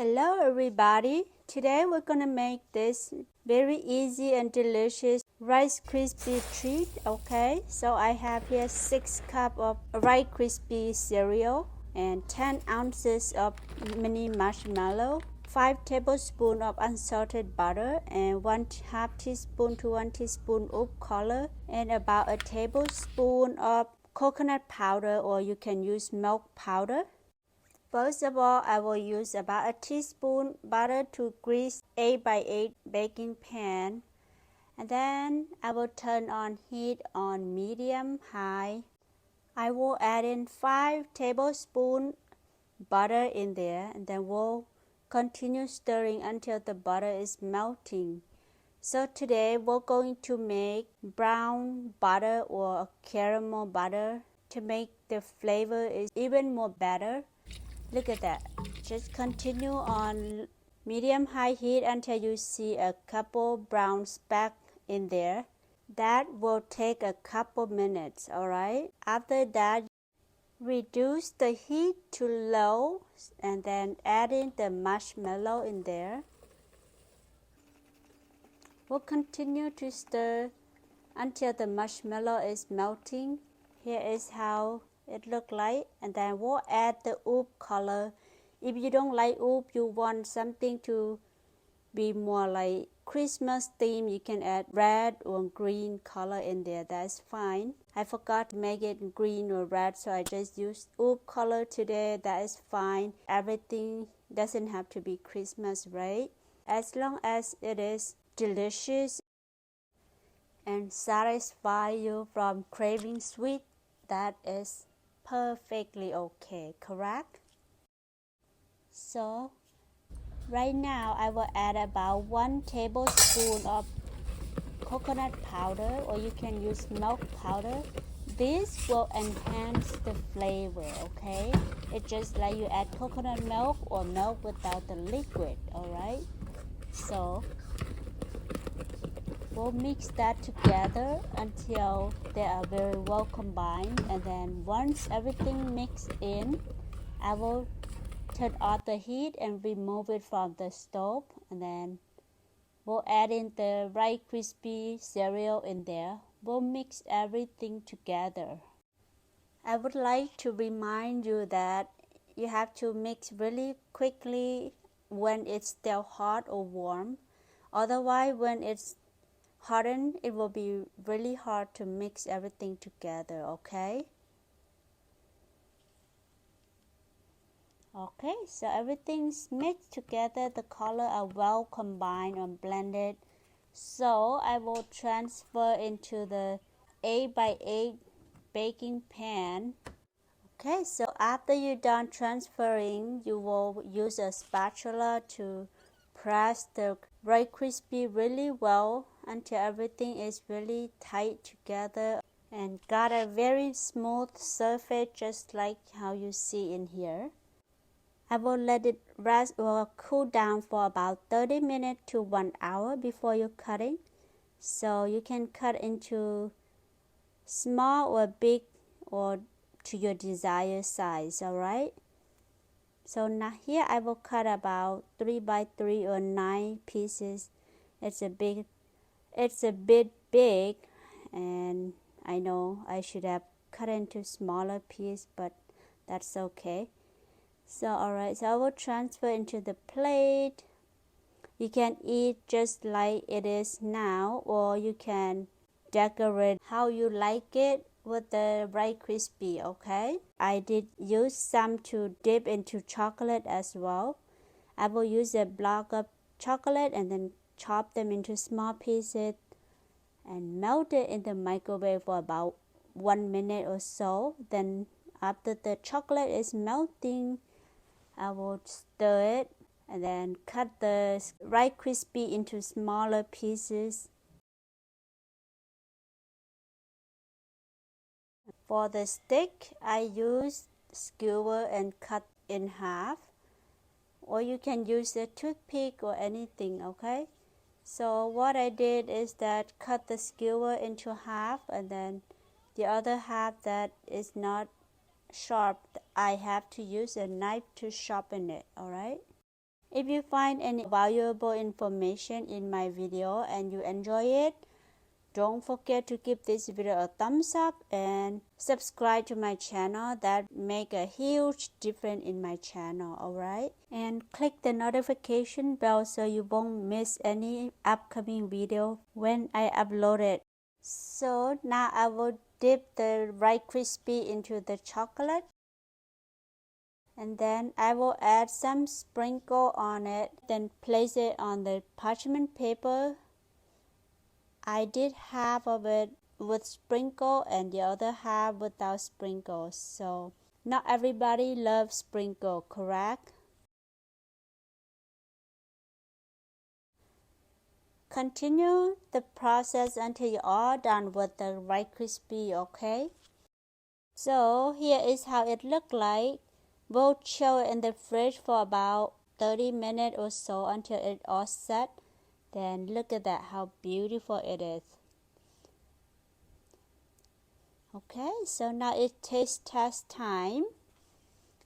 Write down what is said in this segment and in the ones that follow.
Hello everybody! Today we're gonna make this very easy and delicious Rice Krispie Treat, okay? So I have here 6 cups of Rice Krispie cereal and 10 ounces of mini marshmallow, 5 tablespoons of unsalted butter and 1/2 teaspoon to 1 teaspoon of color and about a tablespoon of coconut powder, or you can use milk powder. First of all, I will use about a teaspoon butter to grease 8x8 baking pan, and then I will turn on heat on medium high. I will add in 5 tablespoons butter in there, and then we'll continue stirring until the butter is melting. So today we're going to make brown butter or caramel butter to make the flavor is even more better. Look at that. Just continue on medium-high heat until you see a couple brown specks in there. That will take a couple minutes, alright? After that, reduce the heat to low and then add in the marshmallow in there. We'll continue to stir until the marshmallow is melting. Here is how it look like, and then we'll add the oop color. If you don't like oop, you want something to be more like Christmas theme, you can add red or green color in there. That's fine. I forgot to make it green or red, so I just used oop color today. That is fine. Everything doesn't have to be Christmas, right? As long as it is delicious and satisfy you from craving sweet, that is perfectly okay, correct? So right now I will add about 1 tablespoon of coconut powder, or you can use milk powder. This will enhance the flavor, okay? It's just like you add coconut milk or milk without the liquid, alright? So we'll mix that together until they are very well combined, and then once everything mixed in, I will turn off the heat and remove it from the stove, and then we'll add in the Rice Krispie cereal in there. We'll mix everything together. I would like to remind you that you have to mix really quickly when it's still hot or warm. Otherwise, when it's hardened, it will be really hard to mix everything together, okay? Okay, so everything's mixed together. The color are well combined and blended. So I will transfer into the 8x8 baking pan. Okay, so after you're done transferring, you will use a spatula to press the Rice Krispie really well until everything is really tight together and got a very smooth surface, just like how you see in here. I will let it rest or cool down for about 30 minutes to 1 hour before you're cutting. So you can cut into small or big or to your desired size, alright? So now here I will cut about 3x3 or 9 pieces. It's a bit big, and I know I should have cut into smaller piece, but that's okay. So alright, so I will transfer into the plate. You can eat just like it is now, or you can decorate how you like it with the Rice Krispie, okay? I did use some to dip into chocolate as well. I will use a block of chocolate and then chop them into small pieces and melt it in the microwave for about 1 minute or so. Then after the chocolate is melting, I will stir it and then cut the Rice Krispie into smaller pieces. For the stick, I use skewer and cut in half, or you can use a toothpick or anything, okay? So what I did is that cut the skewer into half, and then the other half that is not sharp, I have to use a knife to sharpen it, alright? If you find any valuable information in my video and you enjoy it, don't forget to give this video a thumbs up and subscribe to my channel. That make a huge difference in my channel, alright? And click the notification bell so you won't miss any upcoming video when I upload it. So now I will dip the Rice Krispie into the chocolate. And then I will add some sprinkle on it, then place it on the parchment paper. I did half of it with sprinkle and the other half without sprinkles. So not everybody loves sprinkle, correct? Continue the process until you're all done with the Rice Krispie, okay? So here is how it looked like. We'll chill it in the fridge for about 30 minutes or so until it all set. Then look at that, how beautiful it is. Okay, so now it's taste test time.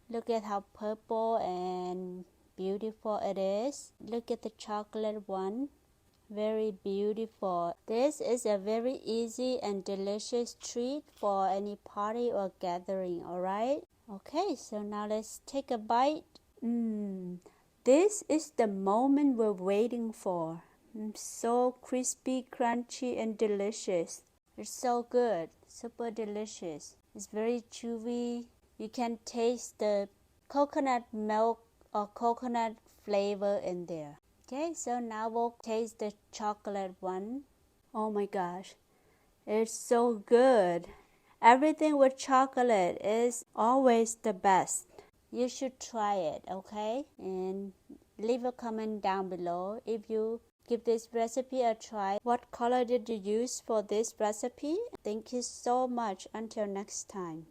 Look at how purple and beautiful it is. Look at the chocolate one. Very beautiful. This is a very easy and delicious treat for any party or gathering, alright? Okay, so now let's take a bite. This is the moment we're waiting for. So crispy, crunchy, and delicious. It's so good, super delicious. It's very chewy. You can taste the coconut milk or coconut flavor in there. Okay, so now we'll taste the chocolate one. Oh my gosh, it's so good. Everything with chocolate is always the best. You should try it, okay? And leave a comment down below if you give this recipe a try. What color did you use for this recipe? Thank you so much. Until next time.